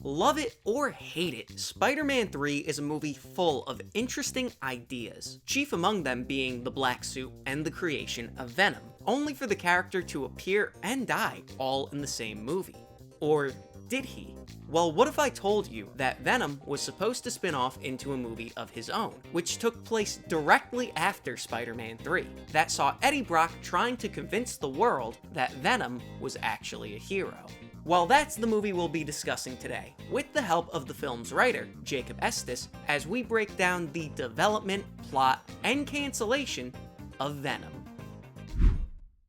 Love it or hate it, Spider-Man 3 is a movie full of interesting ideas, chief among them being the black suit and the creation of Venom, only for the character to appear and die all in the same movie. Or did he? Well, what if I told you that Venom was supposed to spin off into a movie of his own, which took place directly after Spider-Man 3, that saw Eddie Brock trying to convince the world that Venom was actually a hero? Well, that's the movie we'll be discussing today, with the help of the film's writer, Jacob Estes, as we break down the development, plot, and cancellation of Venom.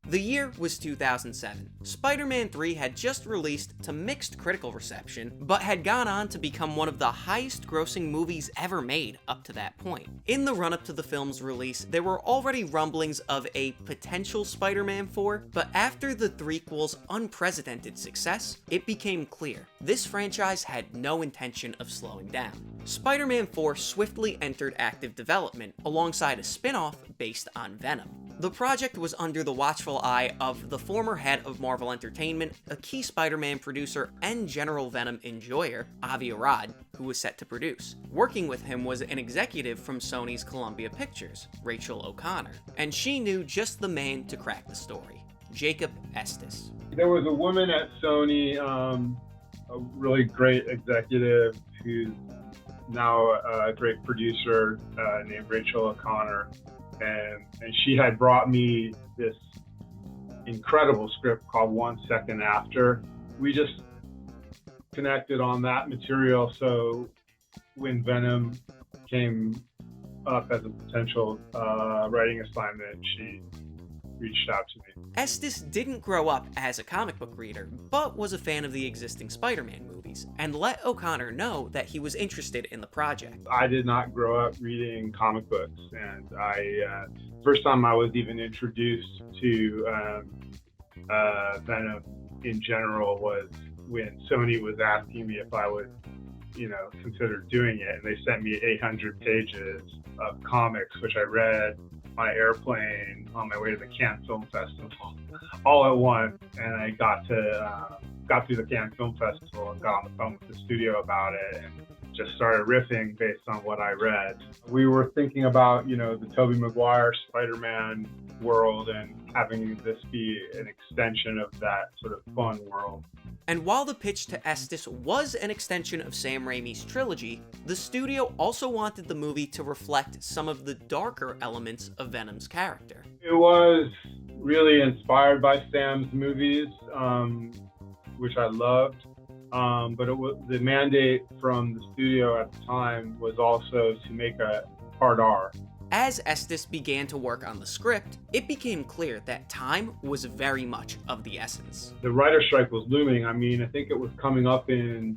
The year was 2007. Spider-Man 3 had just released to mixed critical reception, but had gone on to become one of the highest grossing movies ever made up to that point. In the run-up to the film's release, there were already rumblings of a potential Spider-Man 4, but after the threequel's unprecedented success, it became clear this franchise had no intention of slowing down. Spider-Man 4 swiftly entered active development alongside a spin-off based on Venom. The project was under the watchful eye of the former head of Marvel Entertainment, a key Spider-Man producer and general Venom enjoyer, Avi Arad, who was set to produce. Working with him was an executive from Sony's Columbia Pictures, Rachel O'Connor, and she knew just the man to crack the story, Jacob Estes. There was a woman at Sony, a really great executive who's now a great producer named Rachel O'Connor. And she had brought me this incredible script called 1 Second After. We just connected on that material, so when Venom came up as a potential writing assignment, she reached out to me. Estes didn't grow up as a comic book reader, but was a fan of the existing Spider-Man movies, and let O'Connor know that he was interested in the project. I did not grow up reading comic books, and first time I was even introduced to Venom in general was when Sony was asking me if I would, consider doing it, and they sent me 800 pages of comics, which I read on an airplane on my way to the Cannes Film Festival, all at once. And I got through the Cannes Film Festival and got on the phone with the studio about it and just started riffing based on what I read. We were thinking about, the Tobey Maguire Spider-Man world and having this be an extension of that sort of fun world. And while the pitch to Estes was an extension of Sam Raimi's trilogy, the studio also wanted the movie to reflect some of the darker elements of Venom's character. It was really inspired by Sam's movies, which I loved, but the mandate from the studio at the time was also to make a hard R. As Estes began to work on the script, it became clear that time was very much of the essence. The writer's strike was looming. I think it was coming up in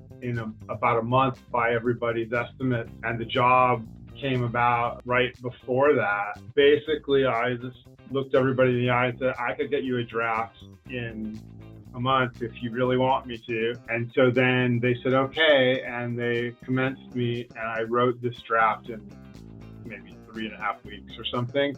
about a month by everybody's estimate, and the job came about right before that. Basically, I just looked everybody in the eye and said, I could get you a draft in a month if you really want me to. And so then they said, okay, and they commenced me, and I wrote this draft in maybe 3.5 weeks or something,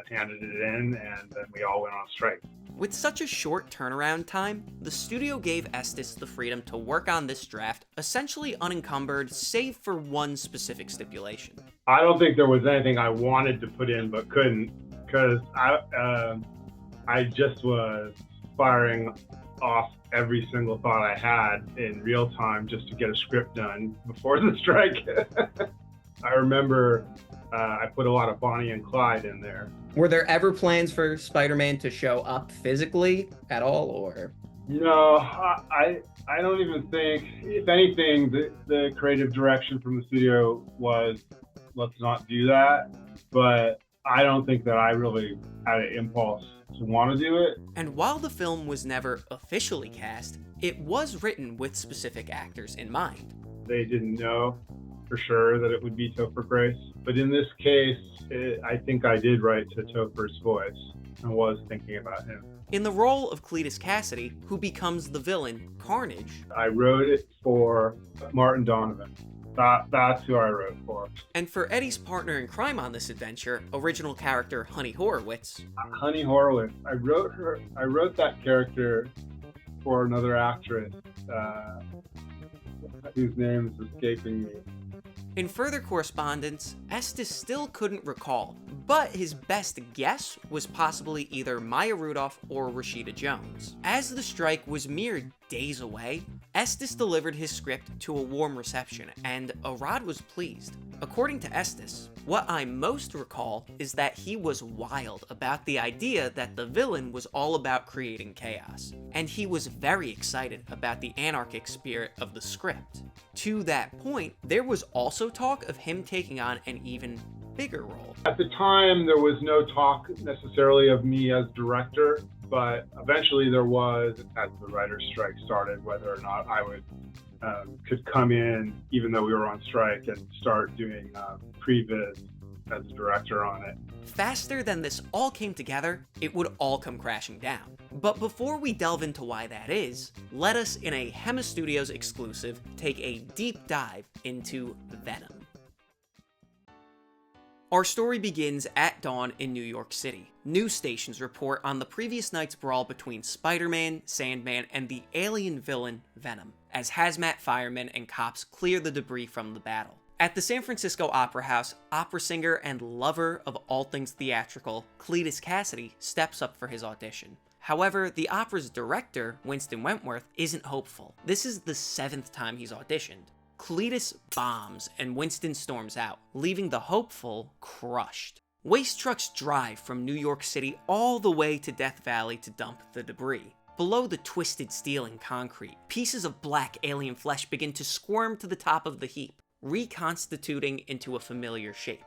handed it in, and then we all went on strike. With such a short turnaround time, the studio gave Estes the freedom to work on this draft essentially unencumbered, save for one specific stipulation. I don't think there was anything I wanted to put in but couldn't, because I just was firing off every single thought I had in real time just to get a script done before the strike. I remember I put a lot of Bonnie and Clyde in there. Were there ever plans for Spider-Man to show up physically at all, or? No, I don't even think. If anything, the creative direction from the studio was, let's not do that. But I don't think that I really had an impulse to want to do it. And while the film was never officially cast, it was written with specific actors in mind. They didn't know for sure that it would be Topher Grace. But in this case, I think I did write to Topher's voice and was thinking about him. In the role of Cletus Kasady, who becomes the villain, Carnage. I wrote it for Martin Donovan. That's who I wrote for. And for Eddie's partner in crime on this adventure, original character Honey Horowitz. Honey Horowitz. I wrote that character for another actress whose name is escaping me. In further correspondence, Estes still couldn't recall, but his best guess was possibly either Maya Rudolph or Rashida Jones. As the strike was mere days away, Estes delivered his script to a warm reception, and Arad was pleased. According to Estes, what I most recall is that he was wild about the idea that the villain was all about creating chaos, and he was very excited about the anarchic spirit of the script. To that point, there was also talk of him taking on an even bigger role. At the time, there was no talk necessarily of me as director, but eventually there was, as the writer's strike started, whether or not I would could come in, even though we were on strike, and start doing previs as a director on it. Faster than this all came together, it would all come crashing down. But before we delve into why that is, let us, in a Hema Studios exclusive, take a deep dive into Venom. Our story begins at dawn in New York City. News stations report on the previous night's brawl between Spider-Man, Sandman, and the alien villain Venom, as hazmat firemen and cops clear the debris from the battle. At the San Francisco Opera House, opera singer and lover of all things theatrical, Cletus Kasady steps up for his audition. However, the opera's director, Winston Wentworth, isn't hopeful. This is the 7th time he's auditioned. Cletus bombs and Winston storms out, leaving the hopeful crushed. Waste trucks drive from New York City all the way to Death Valley to dump the debris. Below the twisted steel and concrete, pieces of black alien flesh begin to squirm to the top of the heap, reconstituting into a familiar shape: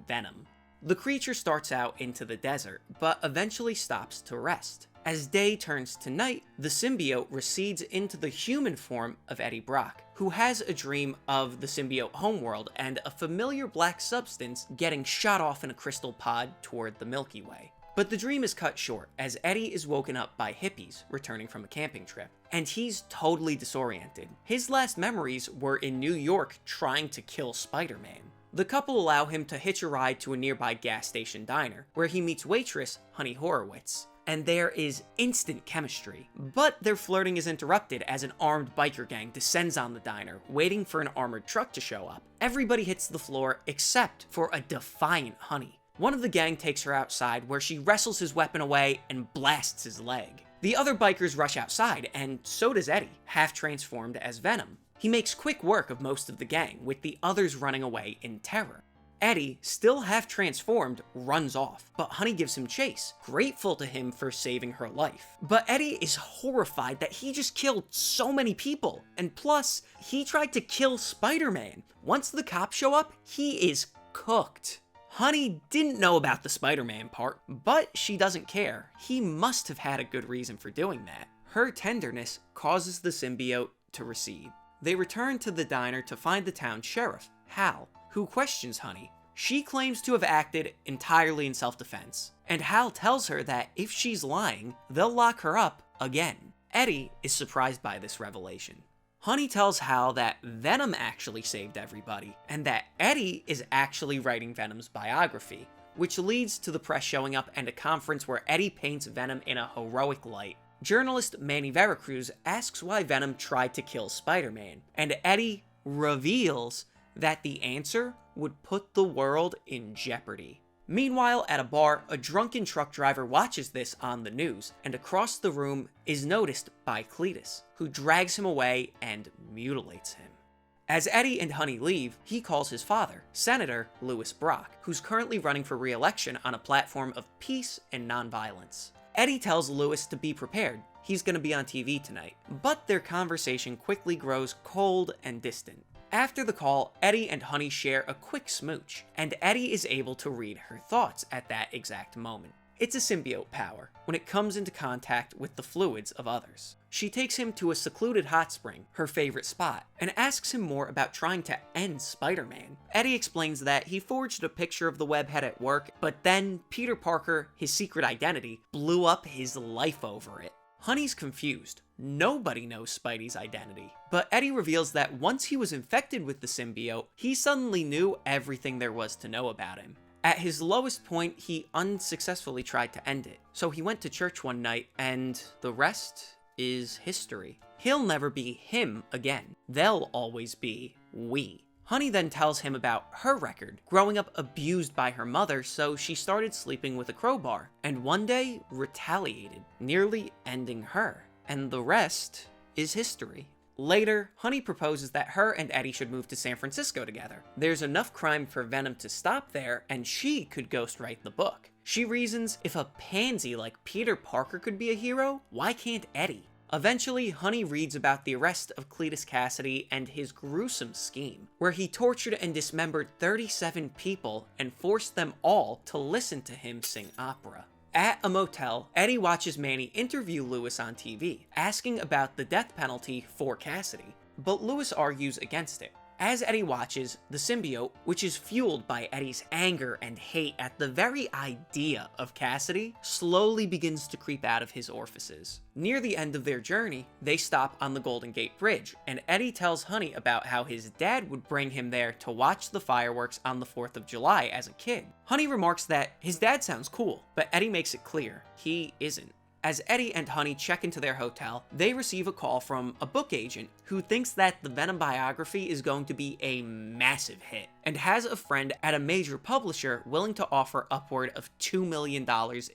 Venom. The creature starts out into the desert, but eventually stops to rest. As day turns to night, the symbiote recedes into the human form of Eddie Brock, who has a dream of the symbiote homeworld and a familiar black substance getting shot off in a crystal pod toward the Milky Way. But the dream is cut short, as Eddie is woken up by hippies returning from a camping trip, and he's totally disoriented. His last memories were in New York trying to kill Spider-Man. The couple allow him to hitch a ride to a nearby gas station diner, where he meets waitress Honey Horowitz, and there is instant chemistry. But their flirting is interrupted as an armed biker gang descends on the diner, waiting for an armored truck to show up. Everybody hits the floor except for a defiant Honey. One of the gang takes her outside, where she wrestles his weapon away and blasts his leg. The other bikers rush outside, and so does Eddie, half transformed as Venom. He makes quick work of most of the gang, with the others running away in terror. Eddie, still half transformed, runs off, but Honey gives him chase, grateful to him for saving her life. But Eddie is horrified that he just killed so many people, and plus, he tried to kill Spider-Man. Once the cops show up, he is cooked. Honey didn't know about the Spider-Man part, but she doesn't care. He must have had a good reason for doing that. Her tenderness causes the symbiote to recede. They return to the diner to find the town sheriff, Hal, who questions Honey. She claims to have acted entirely in self-defense, and Hal tells her that if she's lying, they'll lock her up again. Eddie is surprised by this revelation. Honey tells Hal that Venom actually saved everybody, and that Eddie is actually writing Venom's biography, which leads to the press showing up and a conference where Eddie paints Venom in a heroic light. Journalist Manny Veracruz asks why Venom tried to kill Spider-Man, and Eddie reveals that the answer would put the world in jeopardy. Meanwhile, at a bar, a drunken truck driver watches this on the news, and across the room is noticed by Cletus, who drags him away and mutilates him. As Eddie and Honey leave, he calls his father, Senator Louis Brock, who's currently running for re-election on a platform of peace and nonviolence. Eddie tells Louis to be prepared, he's gonna be on TV tonight, but their conversation quickly grows cold and distant. After the call, Eddie and Honey share a quick smooch, and Eddie is able to read her thoughts at that exact moment. It's a symbiote power, when it comes into contact with the fluids of others. She takes him to a secluded hot spring, her favorite spot, and asks him more about trying to end Spider-Man. Eddie explains that he forged a picture of the webhead at work, but then Peter Parker, his secret identity, blew up his life over it. Honey's confused. Nobody knows Spidey's identity. But Eddie reveals that once he was infected with the symbiote, he suddenly knew everything there was to know about him. At his lowest point, he unsuccessfully tried to end it. So he went to church one night, and the rest is history. he'll never be him again. They'll always be we. Honey then tells him about her record, growing up abused by her mother, so she started sleeping with a crowbar, and one day retaliated, nearly ending her. And the rest is history. Later, Honey proposes that her and Eddie should move to San Francisco together. There's enough crime for Venom to stop there, and she could ghostwrite the book. She reasons if a pansy like Peter Parker could be a hero, why can't Eddie? Eventually, Honey reads about the arrest of Cletus Kasady and his gruesome scheme, where he tortured and dismembered 37 people and forced them all to listen to him sing opera. At a motel, Eddie watches Manny interview Lewis on TV, asking about the death penalty for Kasady, but Lewis argues against it. As Eddie watches, the symbiote, which is fueled by Eddie's anger and hate at the very idea of Kasady, slowly begins to creep out of his orifices. Near the end of their journey, they stop on the Golden Gate Bridge, and Eddie tells Honey about how his dad would bring him there to watch the fireworks on the 4th of July as a kid. Honey remarks that his dad sounds cool, but Eddie makes it clear he isn't. As Eddie and Honey check into their hotel, they receive a call from a book agent who thinks that the Venom biography is going to be a massive hit, and has a friend at a major publisher willing to offer upward of $2 million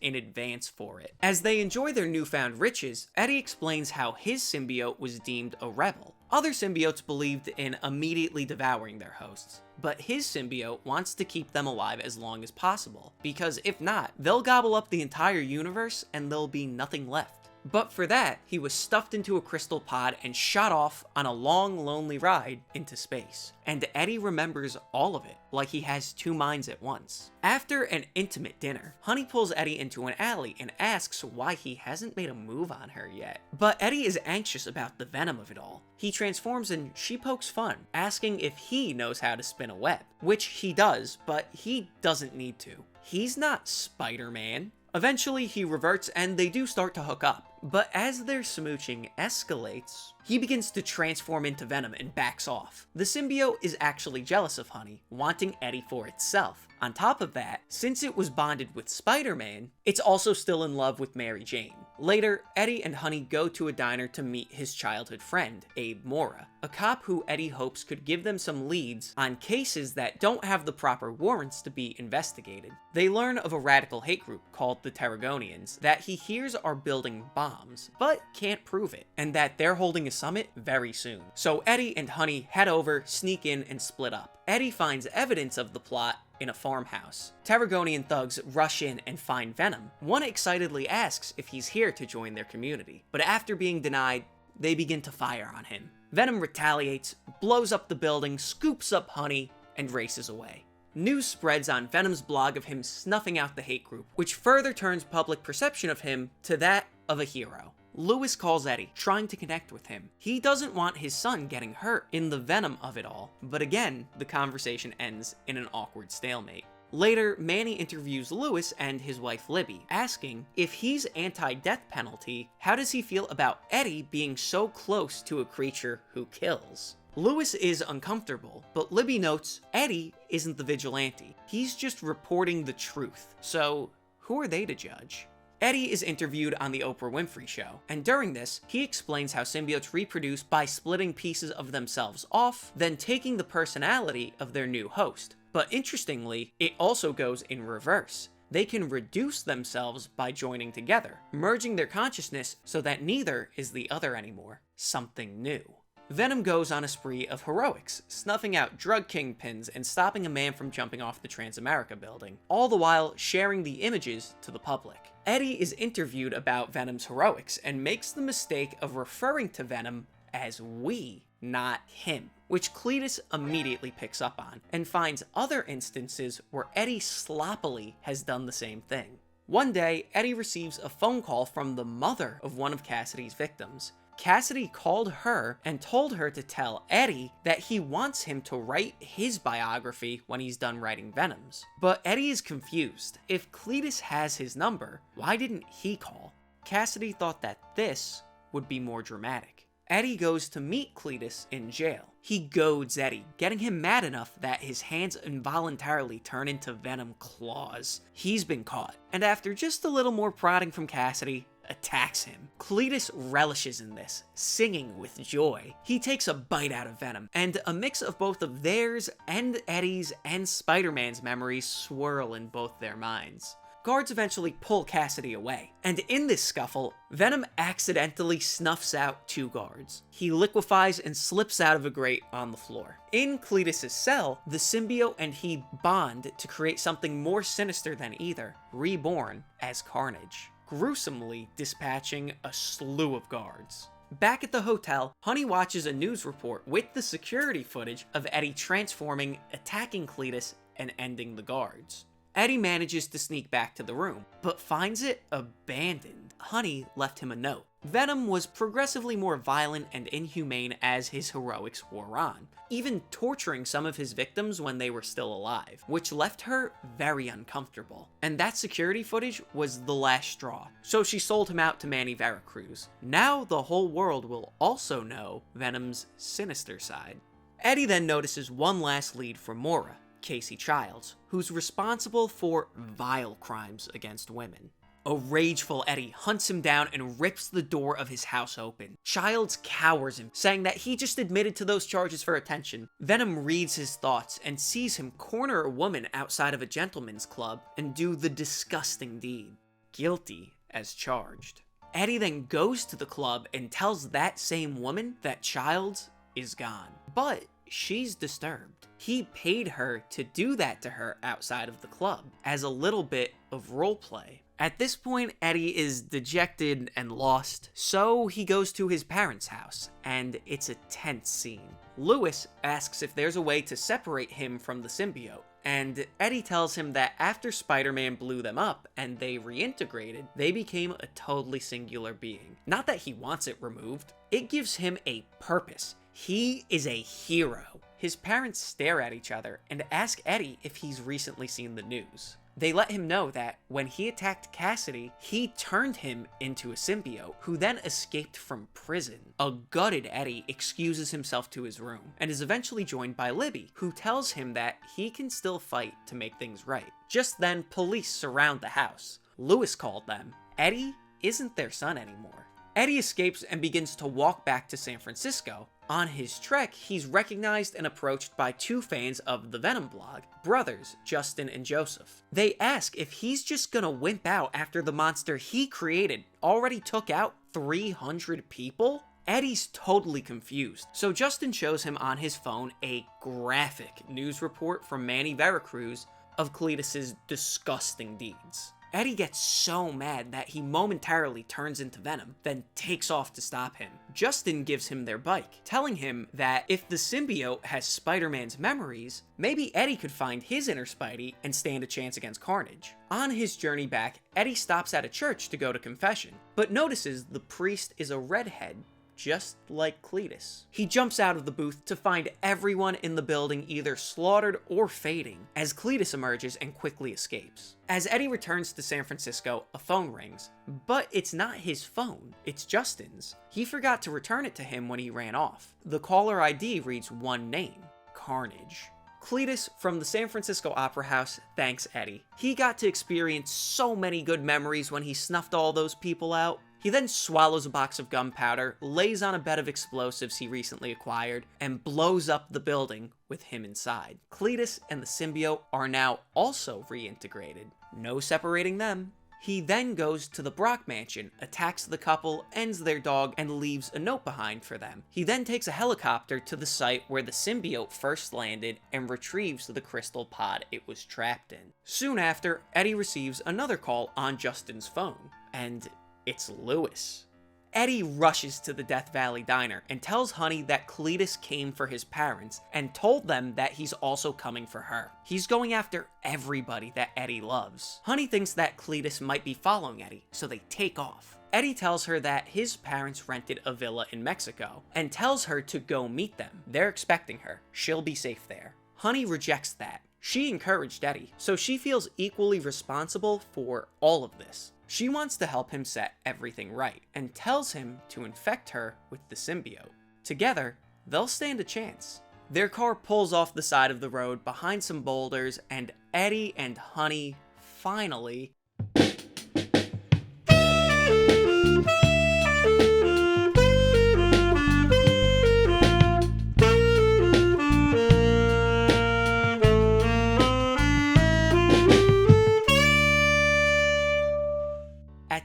in advance for it. As they enjoy their newfound riches, Eddie explains how his symbiote was deemed a rebel. Other symbiotes believed in immediately devouring their hosts, but his symbiote wants to keep them alive as long as possible, because if not, they'll gobble up the entire universe and there'll be nothing left. But for that, he was stuffed into a crystal pod and shot off on a long, lonely ride into space. And Eddie remembers all of it, like he has two minds at once. After an intimate dinner, Honey pulls Eddie into an alley and asks why he hasn't made a move on her yet. But Eddie is anxious about the venom of it all. He transforms and she pokes fun, asking if he knows how to spin a web, which he does, but he doesn't need to. He's not Spider-Man. Eventually, he reverts and they do start to hook up. But as their smooching escalates, he begins to transform into Venom and backs off. The symbiote is actually jealous of Honey, wanting Eddie for itself. On top of that, since it was bonded with Spider-Man, it's also still in love with Mary Jane. Later, Eddie and Honey go to a diner to meet his childhood friend, Abe Mora, a cop who Eddie hopes could give them some leads on cases that don't have the proper warrants to be investigated. They learn of a radical hate group called the Tarragonians that he hears are building bombs, but can't prove it, and that they're holding a summit very soon. So Eddie and Honey head over, sneak in, and split up. Eddie finds evidence of the plot in a farmhouse. Tarragonian thugs rush in and find Venom. One excitedly asks if he's here to join their community, but after being denied, they begin to fire on him. Venom retaliates, blows up the building, scoops up Honey, and races away. News spreads on Venom's blog of him snuffing out the hate group, which further turns public perception of him to that of a hero. Lewis calls Eddie, trying to connect with him. He doesn't want his son getting hurt in the venom of it all, but again, the conversation ends in an awkward stalemate. Later, Manny interviews Lewis and his wife Libby, asking if he's anti-death penalty, how does he feel about Eddie being so close to a creature who kills? Lewis is uncomfortable, but Libby notes Eddie isn't the vigilante. He's just reporting the truth, so who are they to judge? Eddie is interviewed on the Oprah Winfrey Show, and during this, he explains how symbiotes reproduce by splitting pieces of themselves off, then taking the personality of their new host. But interestingly, it also goes in reverse. They can reduce themselves by joining together, merging their consciousness so that neither is the other anymore. Something new. Venom goes on a spree of heroics, snuffing out drug kingpins and stopping a man from jumping off the Transamerica building, all the while sharing the images to the public. Eddie is interviewed about Venom's heroics and makes the mistake of referring to Venom as we, not him, which Cletus immediately picks up on, and finds other instances where Eddie sloppily has done the same thing. One day, Eddie receives a phone call from the mother of one of Kasady's victims. Kasady called her and told her to tell Eddie that he wants him to write his biography when he's done writing Venom's. But Eddie is confused. If Cletus has his number, why didn't he call? Kasady thought that this would be more dramatic. Eddie goes to meet Cletus in jail. He goads Eddie, getting him mad enough that his hands involuntarily turn into venom claws. He's been caught, and after just a little more prodding from Kasady, attacks him. Cletus relishes in this, singing with joy. He takes a bite out of Venom, and a mix of both of theirs and Eddie's and Spider-Man's memories swirl in both their minds. Guards eventually pull Kasady away, and in this scuffle, Venom accidentally snuffs out 2 guards. He liquefies and slips out of a grate on the floor. In Cletus' cell, the symbiote and he bond to create something more sinister than either, reborn as Carnage, gruesomely dispatching a slew of guards. Back at the hotel, Honey watches a news report with the security footage of Eddie transforming, attacking Cletus, and ending the guards. Eddie manages to sneak back to the room, but finds it abandoned. Honey left him a note. Venom was progressively more violent and inhumane as his heroics wore on, even torturing some of his victims when they were still alive, which left her very uncomfortable. And that security footage was the last straw, so she sold him out to Manny Veracruz. Now the whole world will also know Venom's sinister side. Eddie then notices one last lead for Mora, Casey Childs, who's responsible for vile crimes against women. A rageful Eddie hunts him down and rips the door of his house open. Childs cowers him, saying that he just admitted to those charges for attention. Venom reads his thoughts and sees him corner a woman outside of a gentleman's club and do the disgusting deed. Guilty as charged. Eddie then goes to the club and tells that same woman that Childs is gone. But she's disturbed. He paid her to do that to her outside of the club, as a little bit of roleplay. At this point, Eddie is dejected and lost, so he goes to his parents' house, and it's a tense scene. Lewis asks if there's a way to separate him from the symbiote, and Eddie tells him that after Spider-Man blew them up and they reintegrated, they became a totally singular being. Not that he wants it removed, it gives him a purpose. He is a hero. His parents stare at each other and ask Eddie if he's recently seen the news. They let him know that when he attacked Kasady, he turned him into a symbiote, who then escaped from prison. A gutted Eddie excuses himself to his room, and is eventually joined by Libby, who tells him that he can still fight to make things right. Just then, police surround the house. Lewis called them. Eddie isn't their son anymore. Eddie escapes and begins to walk back to San Francisco. On his trek, he's recognized and approached by 2 fans of the Venom blog, brothers Justin and Joseph. They ask if he's just gonna wimp out after the monster he created already took out 300 people? Eddie's totally confused, so Justin shows him on his phone a graphic news report from Manny Veracruz of Cletus's disgusting deeds. Eddie gets so mad that he momentarily turns into Venom, then takes off to stop him. Justin gives him their bike, telling him that if the symbiote has Spider-Man's memories, maybe Eddie could find his inner Spidey and stand a chance against Carnage. On his journey back, Eddie stops at a church to go to confession, but notices the priest is a redhead, just like Cletus. He jumps out of the booth to find everyone in the building either slaughtered or fading, as Cletus emerges and quickly escapes. As Eddie returns to San Francisco, a phone rings, but it's not his phone, it's Justin's. He forgot to return it to him when he ran off. The caller ID reads one name, Carnage. Cletus from the San Francisco Opera House thanks Eddie. He got to experience so many good memories when he snuffed all those people out. He then swallows a box of gunpowder, lays on a bed of explosives he recently acquired, and blows up the building with him inside. Cletus and the symbiote are now also reintegrated. No separating them. He then goes to the Brock mansion, attacks the couple, ends their dog, and leaves a note behind for them. He then takes a helicopter to the site where the symbiote first landed and retrieves the crystal pod it was trapped in. Soon after, Eddie receives another call on Justin's phone, and it's Lewis. Eddie rushes to the Death Valley Diner and tells Honey that Cletus came for his parents and told them that he's also coming for her. He's going after everybody that Eddie loves. Honey thinks that Cletus might be following Eddie, so they take off. Eddie tells her that his parents rented a villa in Mexico and tells her to go meet them. They're expecting her. She'll be safe there. Honey rejects that. She encouraged Eddie, so she feels equally responsible for all of this. She wants to help him set everything right, and tells him to infect her with the symbiote. Together, they'll stand a chance. Their car pulls off the side of the road behind some boulders, and Eddie and Honey finally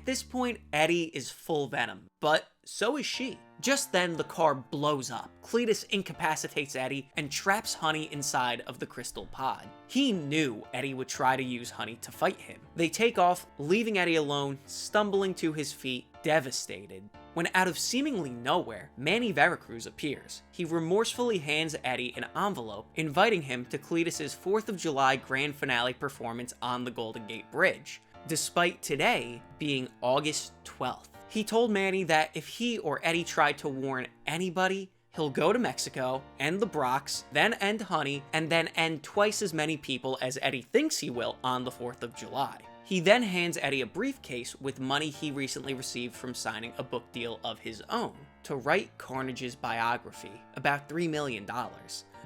this point, Eddie is full Venom, but so is she. Just then, the car blows up. Cletus incapacitates Eddie and traps Honey inside of the crystal pod. He knew Eddie would try to use Honey to fight him. They take off, leaving Eddie alone, stumbling to his feet, devastated. When out of seemingly nowhere, Manny Veracruz appears. He remorsefully hands Eddie an envelope, inviting him to Cletus's 4th of July grand finale performance on the Golden Gate Bridge, despite today being August 12th. He told Manny that if he or Eddie tried to warn anybody, he'll go to Mexico, end the Bronx, then end Honey, and then end twice as many people as Eddie thinks he will on the 4th of July. He then hands Eddie a briefcase with money he recently received from signing a book deal of his own to write Carnage's biography, about $3 million.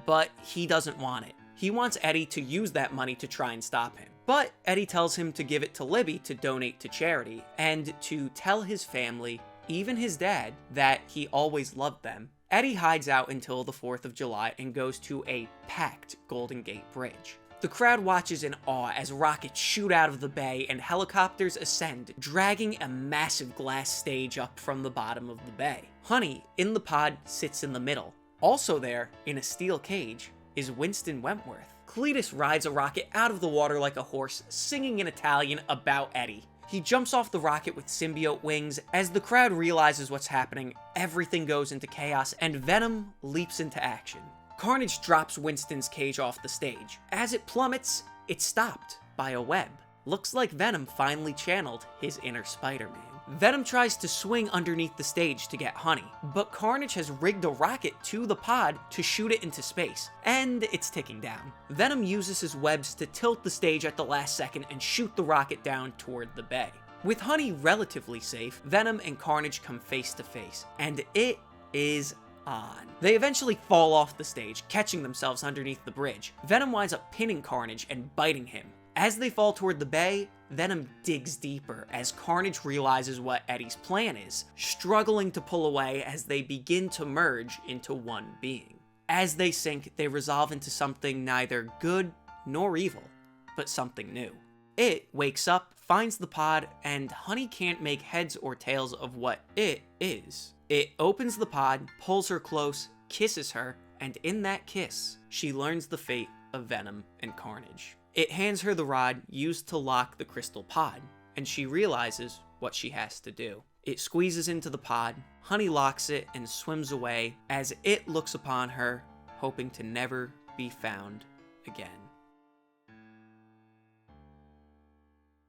But he doesn't want it. He wants Eddie to use that money to try and stop him. But Eddie tells him to give it to Libby to donate to charity, and to tell his family, even his dad, that he always loved them. Eddie hides out until the 4th of July and goes to a packed Golden Gate Bridge. The crowd watches in awe as rockets shoot out of the bay and helicopters ascend, dragging a massive glass stage up from the bottom of the bay. Honey, in the pod, sits in the middle. Also there, in a steel cage, is Winston Wentworth. Cletus rides a rocket out of the water like a horse, singing in Italian about Eddie. He jumps off the rocket with symbiote wings. As the crowd realizes what's happening, everything goes into chaos, and Venom leaps into action. Carnage drops Winston's cage off the stage. As it plummets, it's stopped by a web. Looks like Venom finally channeled his inner Spider-Man. Venom tries to swing underneath the stage to get Honey, but Carnage has rigged a rocket to the pod to shoot it into space, and it's ticking down. Venom uses his webs to tilt the stage at the last second and shoot the rocket down toward the bay. With Honey relatively safe, Venom and Carnage come face to face, and it is on. They eventually fall off the stage, catching themselves underneath the bridge. Venom winds up pinning Carnage and biting him. As they fall toward the bay, Venom digs deeper as Carnage realizes what Eddie's plan is, struggling to pull away as they begin to merge into one being. As they sink, they resolve into something neither good nor evil, but something new. It wakes up, finds the pod, and Honey can't make heads or tails of what it is. It opens the pod, pulls her close, kisses her, and in that kiss, she learns the fate of Venom and Carnage. It hands her the rod used to lock the crystal pod, and she realizes what she has to do. It squeezes into the pod, Honey locks it and swims away as it looks upon her, hoping to never be found again.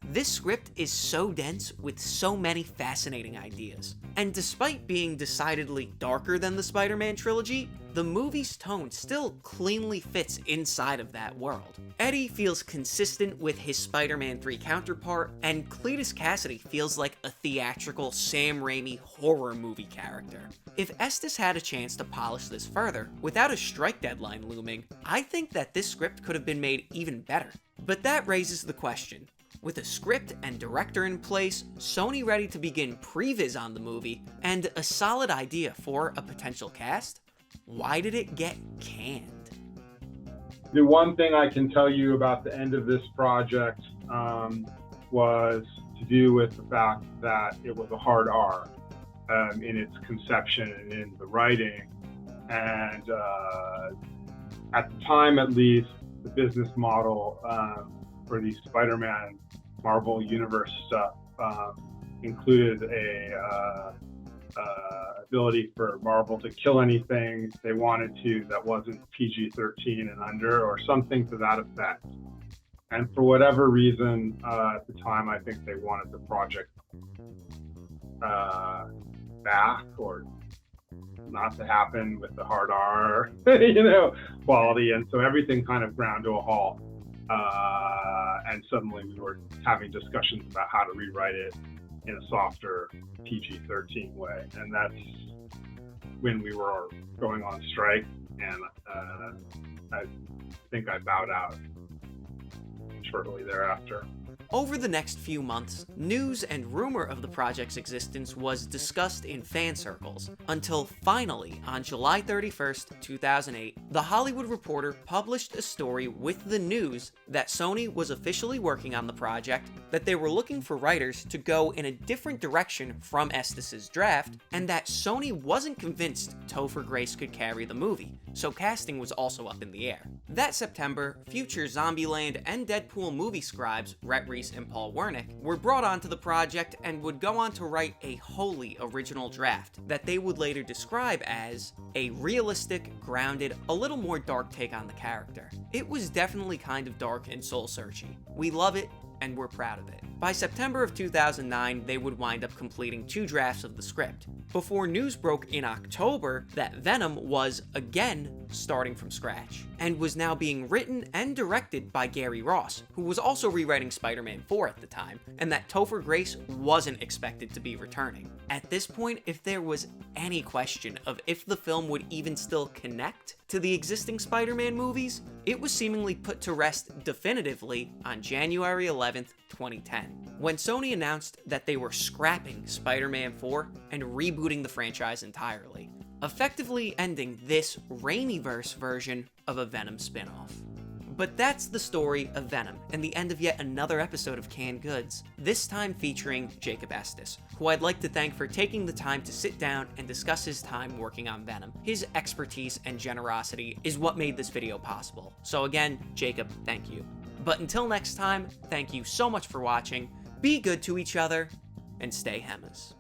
This script is so dense with so many fascinating ideas, and despite being decidedly darker than the Spider-Man trilogy, the movie's tone still cleanly fits inside of that world. Eddie feels consistent with his Spider-Man 3 counterpart, and Cletus Kasady feels like a theatrical Sam Raimi horror movie character. If Estes had a chance to polish this further, without a strike deadline looming, I think that this script could have been made even better. But that raises the question. With a script and director in place, Sony ready to begin previs on the movie, and a solid idea for a potential cast, why did it get canned? The one thing I can tell you about the end of this project was to do with the fact that it was a hard R in its conception and in the writing. And at the time, at least, the business model for the Spider-Man Marvel Universe stuff included a ability for Marvel to kill anything they wanted to that wasn't PG-13 and under, or something to that effect. And for whatever reason, at the time, I think they wanted the project back, or not to happen with the hard R, quality. And so everything kind of ground to a halt. And suddenly we were having discussions about how to rewrite it in a softer PG-13 way. And that's when we were going on strike, and I think I bowed out shortly thereafter. Over the next few months, news and rumor of the project's existence was discussed in fan circles, until finally, on July 31st, 2008, The Hollywood Reporter published a story with the news that Sony was officially working on the project, that they were looking for writers to go in a different direction from Estes' draft, and that Sony wasn't convinced Topher Grace could carry the movie, so casting was also up in the air. That September, future Zombieland and Deadpool movie scribes Rhett Reese and Paul Wernick were brought onto the project and would go on to write a wholly original draft that they would later describe as a realistic, grounded, a little more dark take on the character. It was definitely kind of dark and soul-searchy. We love it, and we're proud of it. By September of 2009, they would wind up completing 2 drafts of the script, before news broke in October that Venom was, again, starting from scratch, and was now being written and directed by Gary Ross, who was also rewriting Spider-Man 4 at the time, and that Topher Grace wasn't expected to be returning. At this point, if there was any question of if the film would even still connect to the existing Spider-Man movies, it was seemingly put to rest definitively on January 11th, 2010, when Sony announced that they were scrapping Spider-Man 4 and rebooting the franchise entirely, effectively ending this Raimiverse version of a Venom spin-off. But that's the story of Venom, and the end of yet another episode of Canned Goods, this time featuring Jacob Estes, who I'd like to thank for taking the time to sit down and discuss his time working on Venom. His expertise and generosity is what made this video possible. So again, Jacob, thank you. But until next time, thank you so much for watching, be good to each other, and stay Hemas.